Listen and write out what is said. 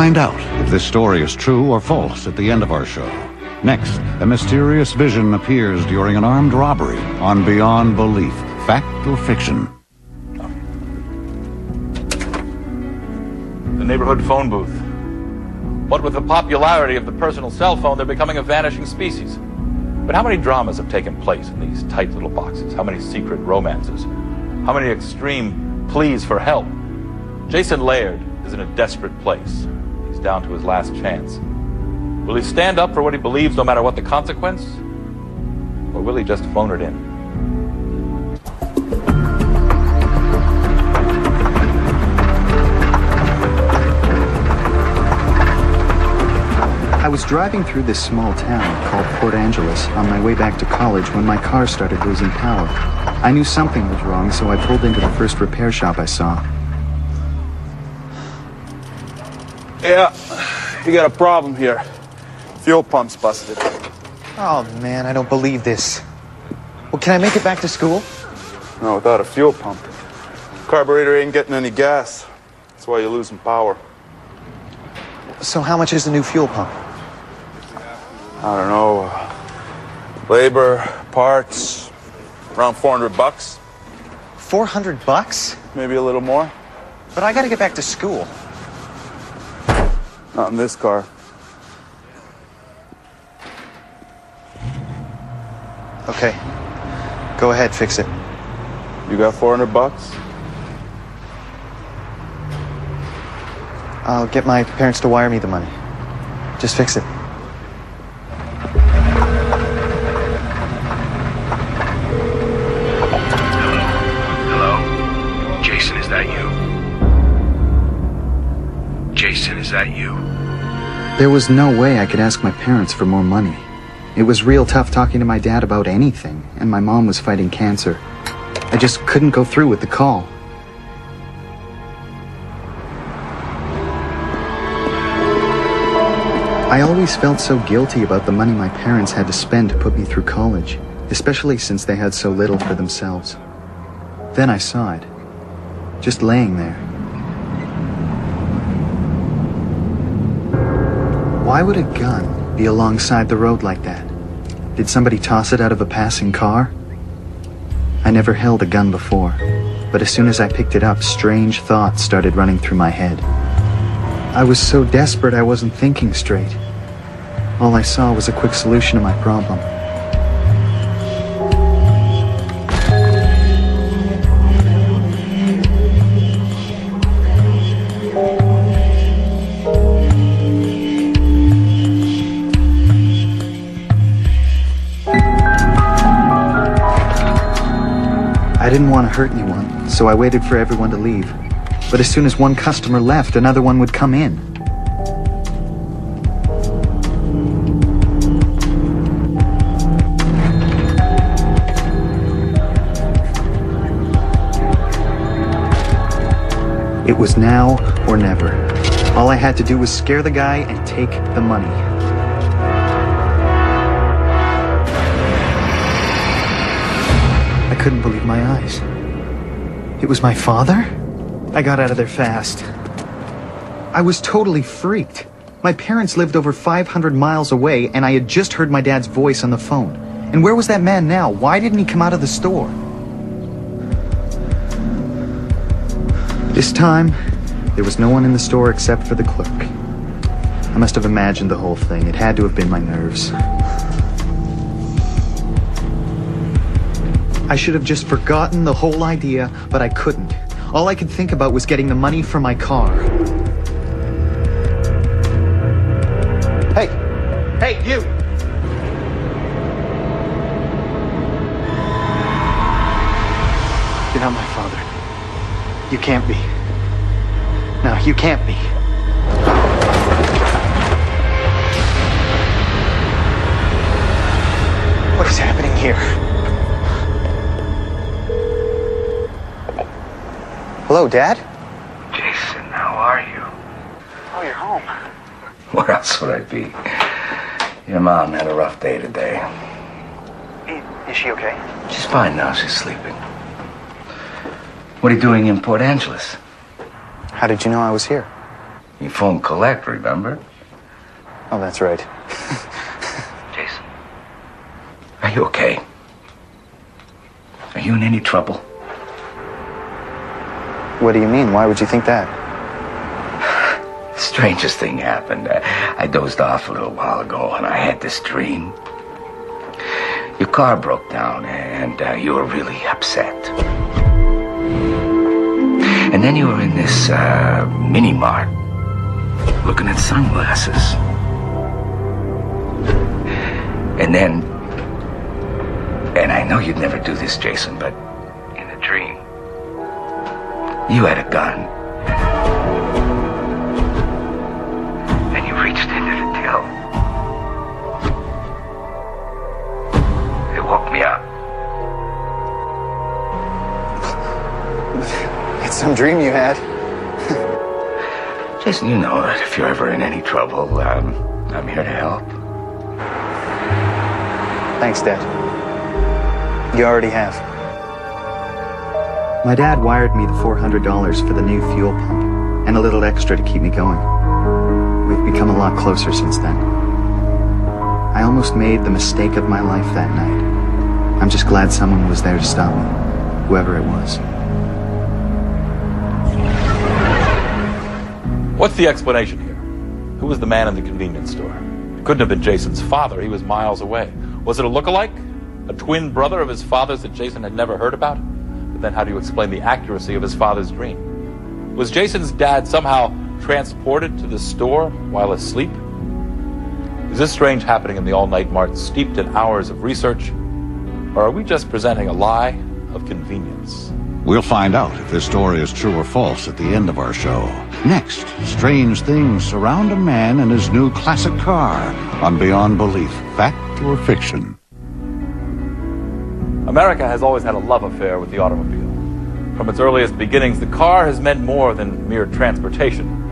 find out if this story is true or false at the end of our show. Next, a mysterious vision appears during an armed robbery on Beyond Belief. Fact or fiction? The neighborhood phone booth. What with the popularity of the personal cell phone, they're becoming a vanishing species. But how many dramas have taken place in these tight little boxes? How many secret romances? How many extreme pleas for help? Jason Laird is in a desperate place. He's down to his last chance. Will he stand up for what he believes no matter what the consequence? Or will he just phone it in? I was driving through this small town called Port Angeles on my way back to college when my car started losing power. I knew something was wrong, so I pulled into the first repair shop I saw. Yeah, you got a problem here. Fuel pump's busted. Oh, man, I don't believe this. Well, can I make it back to school? No, without a fuel pump. Carburetor ain't getting any gas. That's why you're losing power. So how much is the new fuel pump? I don't know. Labor, parts, around $400. 400 bucks? Maybe a little more. But I gotta get back to school. Not in this car. Okay. Go ahead, fix it. You got $400? I'll get my parents to wire me the money. Just fix it. Hello? Jason, is that you? Jason, is that you? There was no way I could ask my parents for more money. It was real tough talking to my dad about anything, and my mom was fighting cancer. I just couldn't go through with the call. I always felt so guilty about the money my parents had to spend to put me through college, especially since they had so little for themselves. Then I saw it, just laying there. Why would a gun be alongside the road like that? Did somebody toss it out of a passing car? I never held a gun before, but as soon as I picked it up, strange thoughts started running through my head. I was so desperate I wasn't thinking straight. All I saw was a quick solution to my problem. I didn't want to hurt anyone, so I waited for everyone to leave. But as soon as one customer left, another one would come in. It was now or never. All I had to do was scare the guy and take the money. I couldn't believe my eyes. It was my father? I got out of there fast. I was totally freaked. My parents lived over 500 miles away, and I had just heard my dad's voice on the phone. And where was that man now? Why didn't he come out of the store? This time, there was no one in the store except for the clerk. I must have imagined the whole thing. It had to have been my nerves. I should have just forgotten the whole idea, but I couldn't. All I could think about was getting the money for my car. Hey! Hey, you! You're not my father. You can't be. No, you can't be. What is happening here? Hello, Dad? Jason, how are you? Oh, you're home. Where else would I be? Your mom had a rough day today. Is she okay? She's fine now. She's sleeping. What are you doing in Port Angeles? How did you know I was here? You phoned collect, remember? Oh, that's right. Jason, are you okay? Are you in any trouble? What do you mean? Why would you think that? Strangest thing happened. I dozed off a little while ago, and I had this dream. Your car broke down, and you were really upset. And then you were in this mini-mart, looking at sunglasses. And I know you'd never do this, Jason, but in a dream, you had a gun. And you reached into the till. It woke me up. It's some dream you had. Jason, you know that if you're ever in any trouble, I'm here to help. Thanks, Dad. You already have. My dad wired me the $400 for the new fuel pump and a little extra to keep me going. We've become a lot closer since then. I almost made the mistake of my life that night. I'm just glad someone was there to stop me, whoever it was. What's the explanation here? Who was the man in the convenience store? It couldn't have been Jason's father. He was miles away. Was it a look-alike? A twin brother of his father's that Jason had never heard about? But then how do you explain the accuracy of his father's dream? Was Jason's dad somehow transported to the store while asleep? Is this strange happening in the all-night mart steeped in hours of research? Or are we just presenting a lie of convenience? We'll find out if this story is true or false at the end of our show. Next, strange things surround a man and his new classic car on Beyond Belief, Fact or Fiction. America has always had a love affair with the automobile. From its earliest beginnings, the car has meant more than mere transportation.